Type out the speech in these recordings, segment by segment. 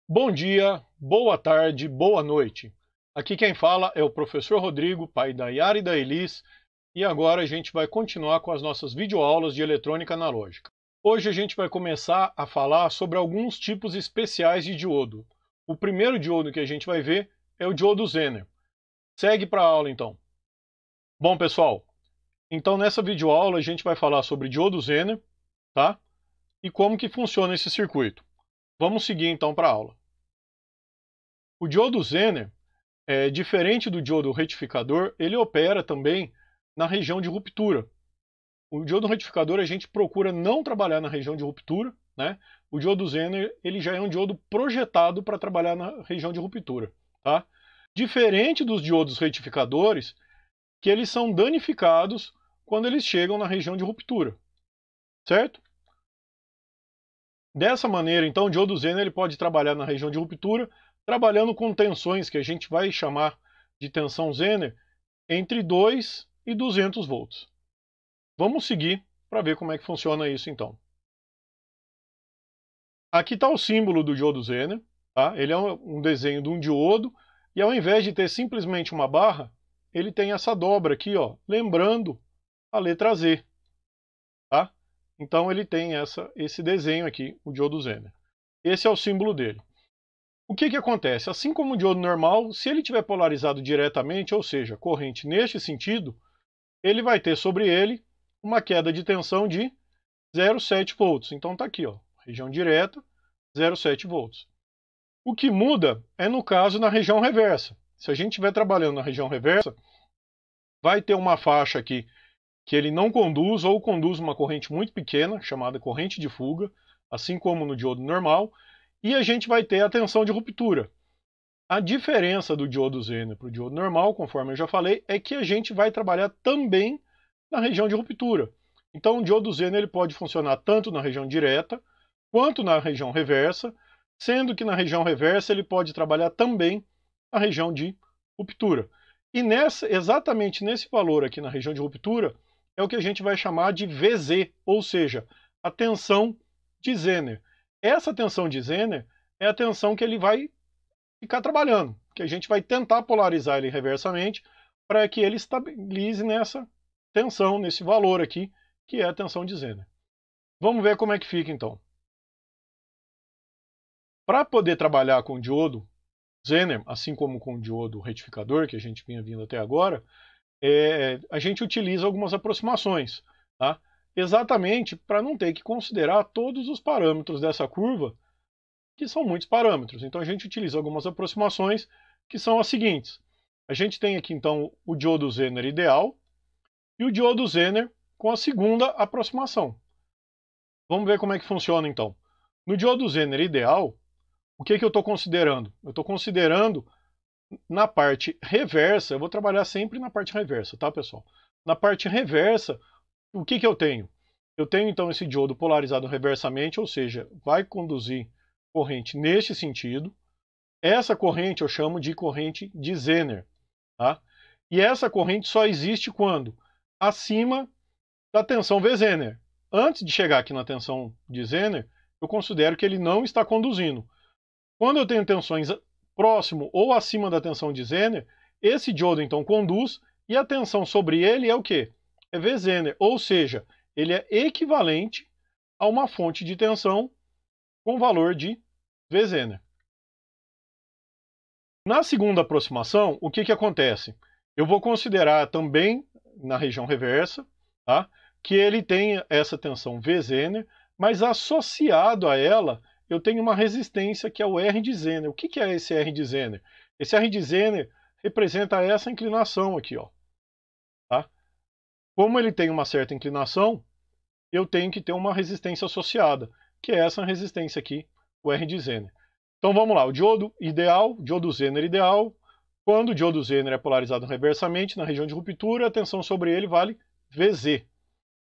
Bom dia, boa tarde, boa noite. Aqui quem fala é o professor Rodrigo, pai da Yara e da Elis, e agora a gente vai continuar com as nossas videoaulas de eletrônica analógica. Hoje a gente vai começar a falar sobre alguns tipos especiais de diodo. O primeiro diodo que a gente vai ver é o diodo Zener. Segue para a aula então. Bom pessoal, então nessa videoaula a gente vai falar sobre diodo Zener, tá? E como que funciona esse circuito. Vamos seguir então para a aula. O diodo Zener, diferente do diodo retificador, ele opera também na região de ruptura. O diodo retificador a gente procura não trabalhar na região de ruptura, né? O diodo Zener ele já é um diodo projetado para trabalhar na região de ruptura, tá? Diferente dos diodos retificadores, que eles são danificados quando eles chegam na região de ruptura, certo? Dessa maneira, então, o diodo Zener ele pode trabalhar na região de ruptura, trabalhando com tensões que a gente vai chamar de tensão Zener entre 2 e 200 volts. Vamos seguir para ver como é que funciona isso então. Aqui está o símbolo do diodo Zener, tá? Ele é um desenho de um diodo e ao invés de ter simplesmente uma barra, ele tem essa dobra aqui, ó, lembrando a letra Z, tá? Então ele tem esse desenho aqui, o diodo Zener. Esse é o símbolo dele. O que acontece? Assim como o diodo normal, se ele estiver polarizado diretamente, ou seja, corrente neste sentido, ele vai ter sobre ele uma queda de tensão de 0,7 volts. Então está aqui, ó, região direta, 0,7 volts. O que muda é, no caso, na região reversa. Se a gente estiver trabalhando na região reversa, vai ter uma faixa aqui que ele não conduz ou conduz uma corrente muito pequena, chamada corrente de fuga, assim como no diodo normal, e a gente vai ter a tensão de ruptura. A diferença do diodo Zener para o diodo normal, conforme eu já falei, é que a gente vai trabalhar também na região de ruptura. Então o diodo Zener ele pode funcionar tanto na região direta, quanto na região reversa, sendo que na região reversa ele pode trabalhar também na região de ruptura. E exatamente nesse valor aqui na região de ruptura, é o que a gente vai chamar de VZ, ou seja, a tensão de Zener. Essa tensão de Zener é a tensão que ele vai ficar trabalhando, que a gente vai tentar polarizar ele reversamente para que ele estabilize nessa tensão, nesse valor aqui, que é a tensão de Zener. Vamos ver como é que fica então. Para poder trabalhar com o diodo Zener, assim como com o diodo retificador, que a gente vinha vindo até agora, a gente utiliza algumas aproximações, tá? Exatamente para não ter que considerar todos os parâmetros dessa curva, que são muitos parâmetros. Então a gente utiliza algumas aproximações que são as seguintes. A gente tem aqui então o diodo Zener ideal e o diodo Zener com a segunda aproximação. Vamos ver como é que funciona então. No diodo Zener ideal, o que eu estou considerando? Eu estou considerando na parte reversa, eu vou trabalhar sempre na parte reversa, tá pessoal? Na parte reversa, o que eu tenho? Eu tenho então esse diodo polarizado reversamente, ou seja, vai conduzir corrente neste sentido. Essa corrente eu chamo de corrente de Zener, tá? E essa corrente só existe quando? Acima da tensão V Zener. Antes de chegar aqui na tensão de Zener, eu considero que ele não está conduzindo. Quando eu tenho tensões próximo ou acima da tensão de Zener, esse diodo então conduz e a tensão sobre ele é o quê? É V Zener, ou seja, ele é equivalente a uma fonte de tensão com valor de V Zener. Na segunda aproximação, o que acontece? Eu vou considerar também na região reversa, tá? Que ele tem essa tensão V Zener, mas associado a ela eu tenho uma resistência que é o R de Zener. O que é esse R de Zener? Esse R de Zener representa essa inclinação aqui, ó. Tá? Como ele tem uma certa inclinação, eu tenho que ter uma resistência associada, que é essa resistência aqui, o R de Zener. Então vamos lá, o diodo ideal, diodo Zener ideal, quando o diodo Zener é polarizado reversamente na região de ruptura, a tensão sobre ele vale VZ.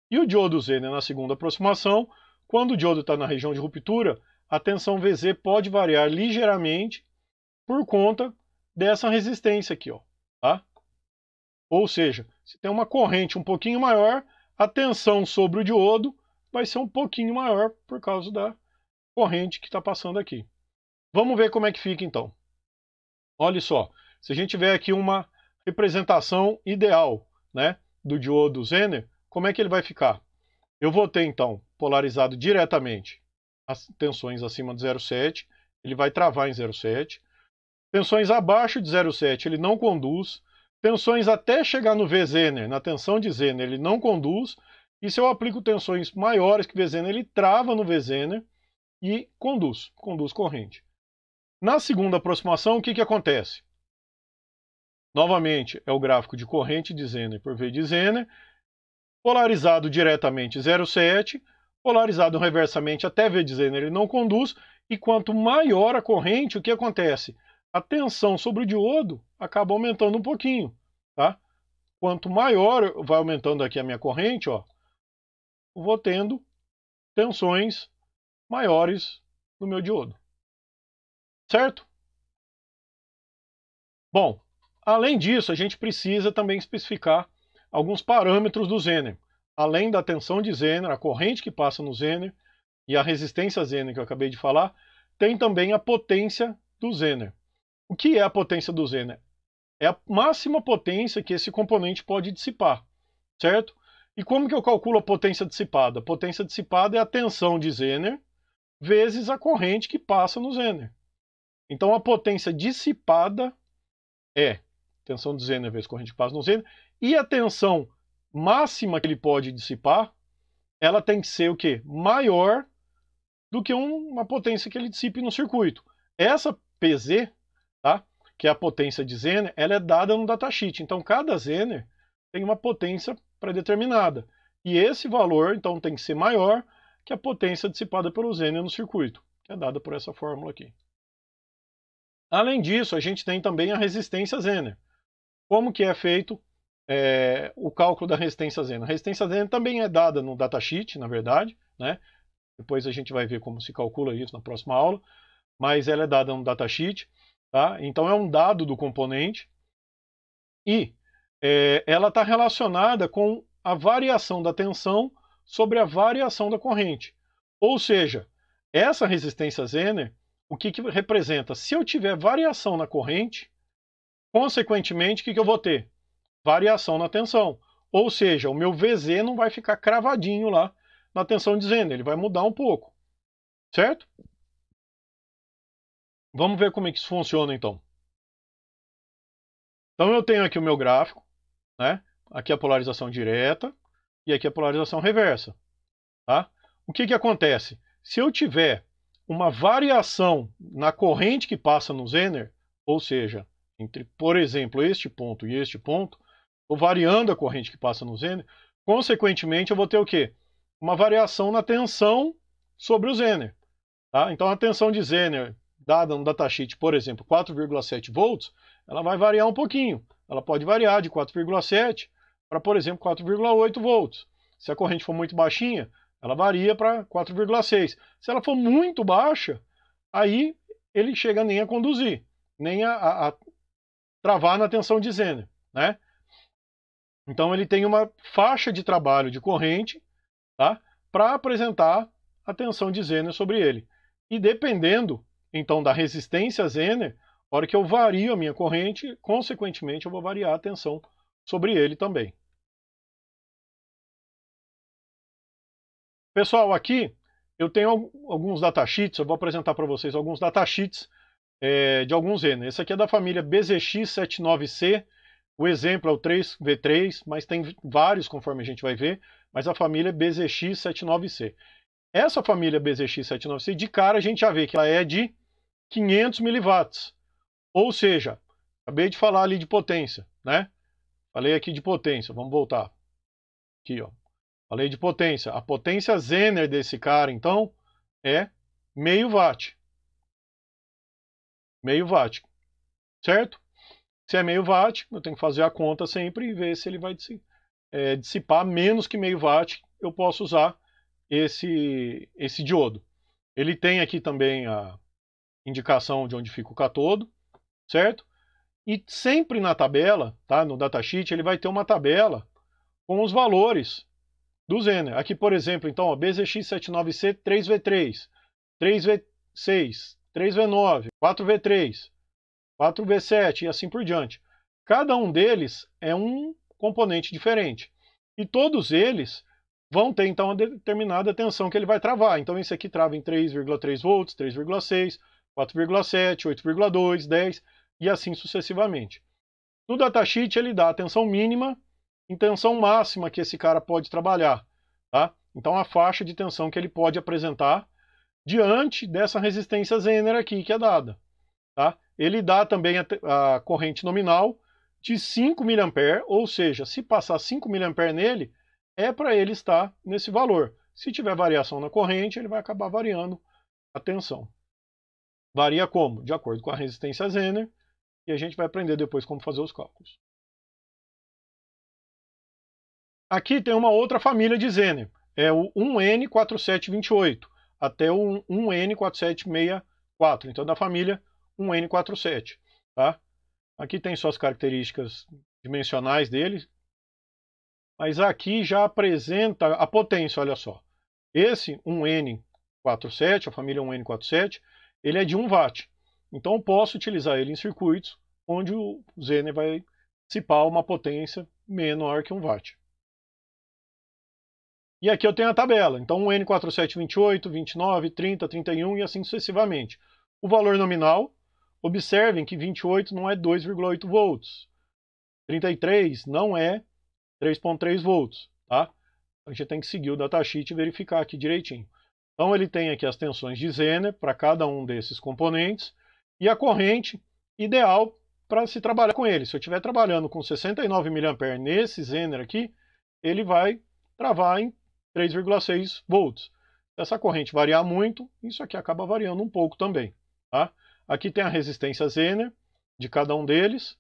E o diodo Zener na segunda aproximação, quando o diodo está na região de ruptura, a tensão VZ pode variar ligeiramente por conta dessa resistência aqui, ó, tá? Ou seja, se tem uma corrente um pouquinho maior, a tensão sobre o diodo vai ser um pouquinho maior por causa da corrente que está passando aqui. Vamos ver como é que fica então. Olha só, se a gente tiver aqui uma representação ideal, né, do diodo Zener, como é que ele vai ficar? Eu vou ter então polarizado diretamente as tensões acima de 0,7, ele vai travar em 0,7. Tensões abaixo de 0,7 ele não conduz. Tensões até chegar no V-Zener, na tensão de Zener, ele não conduz. E se eu aplico tensões maiores que V-Zener, ele trava no V-Zener e conduz corrente. Na segunda aproximação, o que acontece? Novamente, é o gráfico de corrente de Zener por V de Zener, polarizado diretamente 0,7, polarizado reversamente até V de Zener, ele não conduz, e quanto maior a corrente, o que acontece? A tensão sobre o diodo acaba aumentando um pouquinho, tá? Quanto maior vai aumentando aqui a minha corrente, ó, eu vou tendo tensões maiores no meu diodo. Certo? Bom, além disso, a gente precisa também especificar alguns parâmetros do Zener. Além da tensão de Zener, a corrente que passa no Zener e a resistência Zener que eu acabei de falar, tem também a potência do Zener. O que é a potência do Zener? É a máxima potência que esse componente pode dissipar, certo? E como que eu calculo a potência dissipada? A potência dissipada é a tensão de Zener vezes a corrente que passa no Zener. Então a potência dissipada é tensão de Zener vezes corrente que passa no Zener, e a tensão máxima que ele pode dissipar, ela tem que ser o quê? Maior do que uma potência que ele dissipe no circuito. Essa PZ, tá? Que é a potência de Zener, ela é dada no datasheet. Então cada Zener tem uma potência pré-determinada. E esse valor, então, tem que ser maior que a potência dissipada pelo Zener no circuito, que é dada por essa fórmula aqui. Além disso, a gente tem também a resistência Zener. Como que é feito o cálculo da resistência Zener? A resistência Zener também é dada no datasheet, na verdade, né? Depois a gente vai ver como se calcula isso na próxima aula, mas ela é dada no datasheet, tá? Então é um dado do componente e ela está relacionada com a variação da tensão sobre a variação da corrente. Ou seja, essa resistência Zener, o que representa? Se eu tiver variação na corrente, consequentemente, o que eu vou ter? Variação na tensão. Ou seja, o meu VZ não vai ficar cravadinho lá na tensão de Zener, ele vai mudar um pouco. Certo? Vamos ver como é que isso funciona então. Então eu tenho aqui o meu gráfico, né? Aqui a polarização direta e aqui a polarização reversa. Tá? O que acontece? Se eu tiver uma variação na corrente que passa no Zener, ou seja, entre, por exemplo, este ponto e este ponto, estou variando a corrente que passa no Zener, consequentemente eu vou ter o quê? Uma variação na tensão sobre o Zener. Tá? Então a tensão de Zener, dada no datasheet, por exemplo, 4,7 volts, ela vai variar um pouquinho. Ela pode variar de 4,7 para, por exemplo, 4,8 volts. Se a corrente for muito baixinha, ela varia para 4,6. Se ela for muito baixa, aí ele chega nem a conduzir, nem a travar na tensão de Zener, né? Então ele tem uma faixa de trabalho de corrente, tá? Para apresentar a tensão de Zener sobre ele. E dependendo, então, da resistência Zener, a hora que eu vario a minha corrente, consequentemente eu vou variar a tensão sobre ele também. Pessoal, aqui eu tenho alguns datasheets, eu vou apresentar para vocês alguns datasheets de alguns Zener. Esse aqui é da família BZX79C, o exemplo é o 3V3, mas tem vários conforme a gente vai ver, mas a família é BZX79C. Essa família BZX79C, de cara a gente já vê que ela é de 500 mW, ou seja, acabei de falar ali de potência, né? Falei aqui de potência, vamos voltar. Aqui, ó. Falei de potência. A potência Zener desse cara, então, é meio watt. Meio watt. Certo? Se é meio watt, eu tenho que fazer a conta sempre e ver se ele vai dissipar menos que meio watt. Eu posso usar esse diodo. Ele tem aqui também a indicação de onde fica o catodo, certo? E sempre na tabela, tá, no datasheet, ele vai ter uma tabela com os valores do Zener. Aqui, por exemplo, então, ó, BZX79C 3V3, 3V6, 3V9, 4V3, 4V7 e assim por diante. Cada um deles é um componente diferente. E todos eles vão ter, então, uma determinada tensão que ele vai travar. Então, esse aqui trava em 3,3 volts, 3,6, 4,7, 8,2, 10 e assim sucessivamente. No datasheet, ele dá a tensão mínima e tensão máxima que esse cara pode trabalhar. Tá? Então, a faixa de tensão que ele pode apresentar diante dessa resistência Zener aqui que é dada. Tá? Ele dá também a corrente nominal de 5 mA, ou seja, se passar 5 mA nele, é para ele estar nesse valor. Se tiver variação na corrente, ele vai acabar variando a tensão. Varia como? De acordo com a resistência Zener, e a gente vai aprender depois como fazer os cálculos. Aqui tem uma outra família de Zener, é o 1N4728 até o 1N4764, então da família 1N47. Tá? Aqui tem só as características dimensionais dele, mas aqui já apresenta a potência, olha só. Esse 1N47, a família 1N47, ele é de 1 watt. Então eu posso utilizar ele em circuitos onde o Zener vai dissipar uma potência menor que 1 watt. E aqui eu tenho a tabela. Então 1N4728, 29, 30, 31 e assim sucessivamente. O valor nominal, observem que 28 não é 2,8 volts. 33 não é 3,3 volts. Tá? A gente tem que seguir o datasheet e verificar aqui direitinho. Então ele tem aqui as tensões de Zener para cada um desses componentes e a corrente ideal para se trabalhar com ele. Se eu estiver trabalhando com 69 mA nesse Zener aqui, ele vai travar em 3,6 volts. Se essa corrente variar muito, isso aqui acaba variando um pouco também. Tá? Aqui tem a resistência Zener de cada um deles.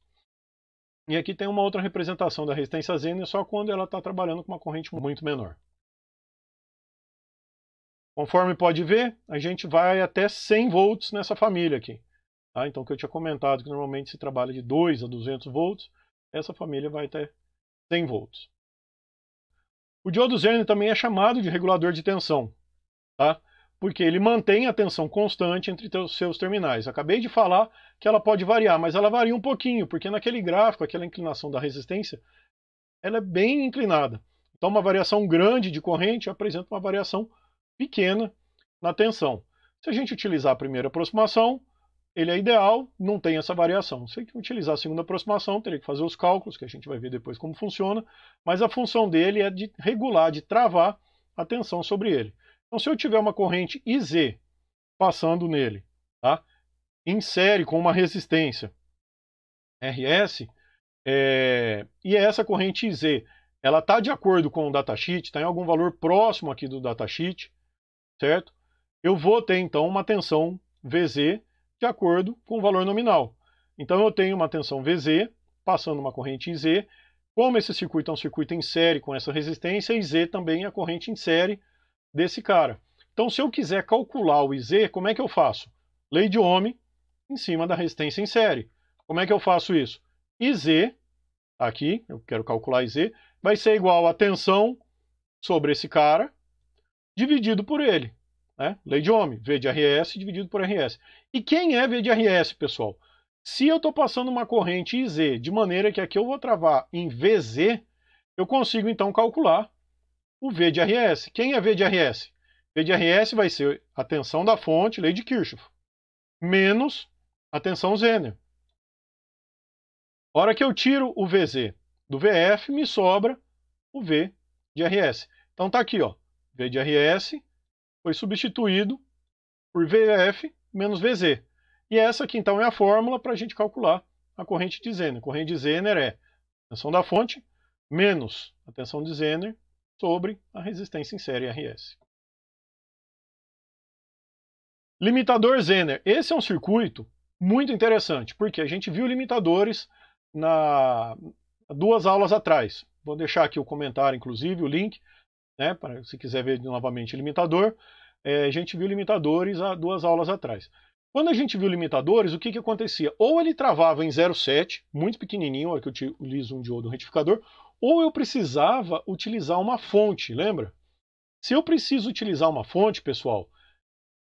E aqui tem uma outra representação da resistência Zener, só quando ela está trabalhando com uma corrente muito menor. Conforme pode ver, a gente vai até 100 volts nessa família aqui. Tá? Então, o que eu tinha comentado, que normalmente se trabalha de 2 a 200 volts, essa família vai até 100 volts. O diodo Zener também é chamado de regulador de tensão, tá? Porque ele mantém a tensão constante entre os seus terminais. Acabei de falar que ela pode variar, mas ela varia um pouquinho, porque naquele gráfico, aquela inclinação da resistência, ela é bem inclinada. Então uma variação grande de corrente apresenta uma variação pequena na tensão. Se a gente utilizar a primeira aproximação, ele é ideal, não tem essa variação. Se utilizar a segunda aproximação, teria que fazer os cálculos, que a gente vai ver depois como funciona, mas a função dele é de regular, de travar a tensão sobre ele. Então, se eu tiver uma corrente IZ passando nele, tá? Em série com uma resistência RS, e essa corrente IZ, ela está de acordo com o datasheet, está em algum valor próximo aqui do datasheet, certo? Eu vou ter, então, uma tensão VZ de acordo com o valor nominal. Então, eu tenho uma tensão VZ passando uma corrente IZ. Como esse circuito é um circuito em série com essa resistência, IZ também é a corrente em série desse cara. Então, se eu quiser calcular o IZ, como é que eu faço? Lei de Ohm em cima da resistência em série. Como é que eu faço isso? IZ, aqui, eu quero calcular IZ, vai ser igual a tensão sobre esse cara, dividido por ele. Né? Lei de Ohm, V de RS dividido por RS. E quem é V de RS, pessoal? Se eu estou passando uma corrente IZ, de maneira que aqui eu vou travar em VZ, eu consigo então calcular o V de RS. Quem é V de RS? V de RS vai ser a tensão da fonte, lei de Kirchhoff, menos a tensão Zener. A hora que eu tiro o VZ do VF, me sobra o V de RS. Então está aqui, ó, V de RS foi substituído por VF menos VZ. E essa aqui então é a fórmula para a gente calcular a corrente de Zener. A corrente de Zener é a tensão da fonte menos a tensão de Zener sobre a resistência em série RS. Limitador Zener. Esse é um circuito muito interessante, porque a gente viu limitadores na 2 aulas atrás. Vou deixar aqui o comentário, inclusive, o link, né, para se quiser ver novamente limitador. A gente viu limitadores há 2 aulas atrás. Quando a gente viu limitadores, o que acontecia? Ou ele travava em 0,7, muito pequenininho, a hora que eu utilizo um diodo retificador, ou eu precisava utilizar uma fonte, lembra? Se eu preciso utilizar uma fonte, pessoal,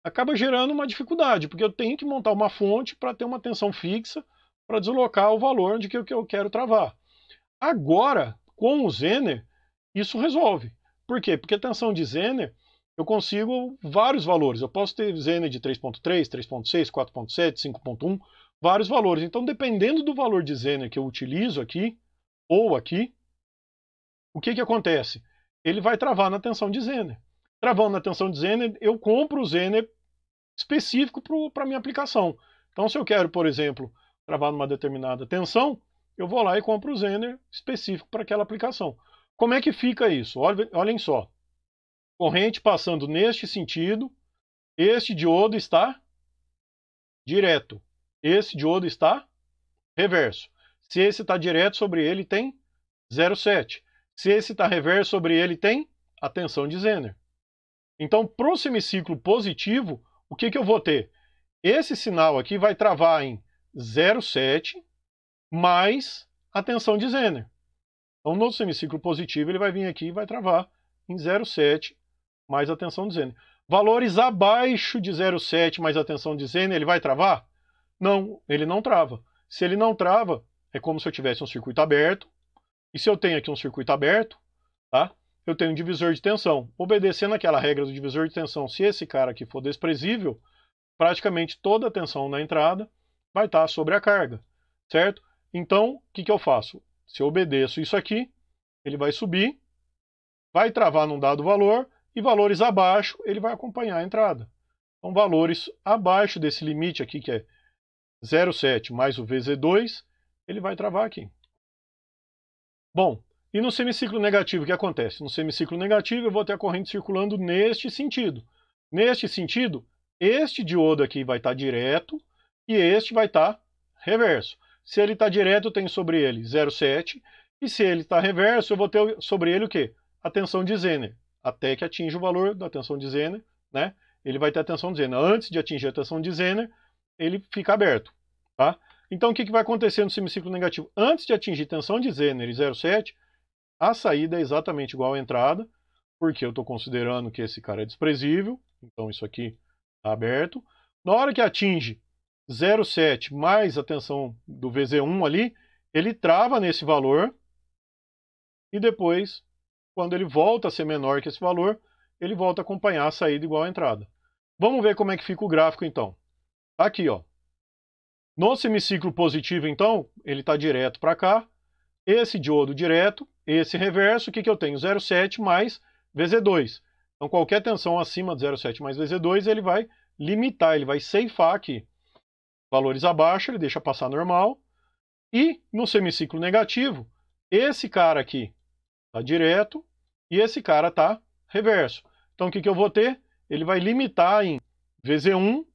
acaba gerando uma dificuldade, porque eu tenho que montar uma fonte para ter uma tensão fixa, para deslocar o valor de que eu quero travar. Agora, com o Zener, isso resolve. Por quê? Porque a tensão de Zener, eu consigo vários valores. Eu posso ter Zener de 3.3, 3.6, 4.7, 5.1, vários valores. Então, dependendo do valor de Zener que eu utilizo aqui, ou aqui, o que acontece? Ele vai travar na tensão de Zener. Travando na tensão de Zener, eu compro o Zener específico para a minha aplicação. Então, se eu quero, por exemplo, travar numa determinada tensão, eu vou lá e compro o Zener específico para aquela aplicação. Como é que fica isso? Olhem só. Corrente passando neste sentido, este diodo está direto. Esse diodo está reverso. Se esse está direto sobre ele, tem 0,7. Se esse está reverso sobre ele, tem a tensão de Zener. Então, para o semiciclo positivo, o que eu vou ter? Esse sinal aqui vai travar em 0,7 mais a tensão de Zener. Então, no semiciclo positivo, ele vai vir aqui e vai travar em 0,7 mais a tensão de Zener. Valores abaixo de 0,7 mais a tensão de Zener, ele vai travar? Não, ele não trava. Se ele não trava, é como se eu tivesse um circuito aberto. E se eu tenho aqui um circuito aberto, tá? Eu tenho um divisor de tensão. Obedecendo aquela regra do divisor de tensão, se esse cara aqui for desprezível, praticamente toda a tensão na entrada vai estar sobre a carga, certo? Então, o que eu faço? Se eu obedeço isso aqui, ele vai subir, vai travar num dado valor, e valores abaixo ele vai acompanhar a entrada. Então, valores abaixo desse limite aqui, que é 0,7 mais o VZ2, ele vai travar aqui. Bom, e no semiciclo negativo o que acontece? No semiciclo negativo eu vou ter a corrente circulando neste sentido. Neste sentido, este diodo aqui vai estar direto e este vai estar reverso. Se ele está direto, eu tenho sobre ele 0,7, e se ele está reverso, eu vou ter sobre ele o quê? A tensão de Zener, até que atinja o valor da tensão de Zener, né? Ele vai ter a tensão de Zener. Antes de atingir a tensão de Zener, ele fica aberto, tá? Então, o que vai acontecer no semiciclo negativo? Antes de atingir tensão de Zener e 0,7, a saída é exatamente igual à entrada, porque eu estou considerando que esse cara é desprezível, então isso aqui está aberto. Na hora que atinge 0,7 mais a tensão do VZ1 ali, ele trava nesse valor, e depois, quando ele volta a ser menor que esse valor, ele volta a acompanhar a saída igual à entrada. Vamos ver como é que fica o gráfico então. Aqui, ó. No semiciclo positivo, então, ele está direto para cá. Esse diodo direto, esse reverso, o que eu tenho? 0,7 mais VZ2. Então, qualquer tensão acima de 0,7 mais VZ2, ele vai limitar, ele vai ceifar aqui. Valores abaixo, ele deixa passar normal. E no semiciclo negativo, esse cara aqui está direto e esse cara está reverso. Então, o que eu vou ter? Ele vai limitar em VZ1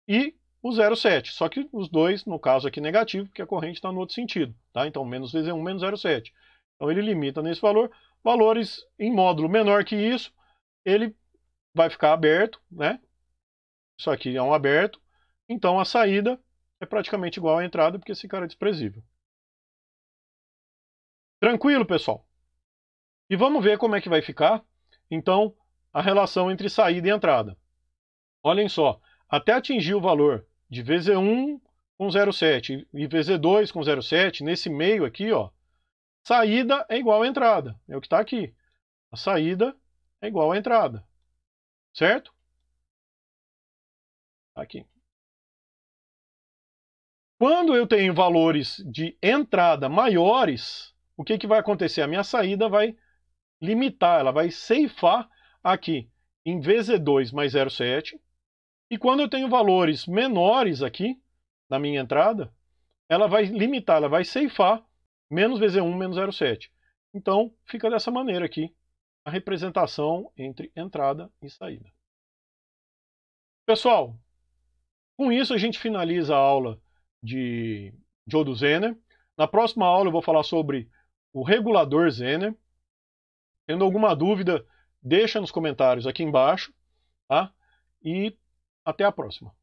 e o 0,7, só que os dois, no caso aqui, negativo, porque a corrente está no outro sentido, tá? Então, menos VZ1, menos 0,7. Então, ele limita nesse valor. Valores em módulo menor que isso, ele vai ficar aberto, né? Isso aqui é um aberto. Então, a saída é praticamente igual à entrada, porque esse cara é desprezível. Tranquilo, pessoal? E vamos ver como é que vai ficar, então, a relação entre saída e entrada. Olhem só, até atingir o valor de VZ1 com 0,7 e VZ2 com 0,7, nesse meio aqui, ó, saída é igual à entrada. É o que está aqui. A saída é igual à entrada. Certo? Aqui. Quando eu tenho valores de entrada maiores, o que vai acontecer? A minha saída vai limitar, ela vai ceifar aqui em VZ2 mais 0,7. E quando eu tenho valores menores aqui, na minha entrada, ela vai limitar, ela vai ceifar menos VZ1 menos 0,7. Então, fica dessa maneira aqui a representação entre entrada e saída. Pessoal, com isso a gente finaliza a aula de diodo Zener. Na próxima aula eu vou falar sobre o regulador Zener. Tendo alguma dúvida, deixa nos comentários aqui embaixo, tá? E até a próxima.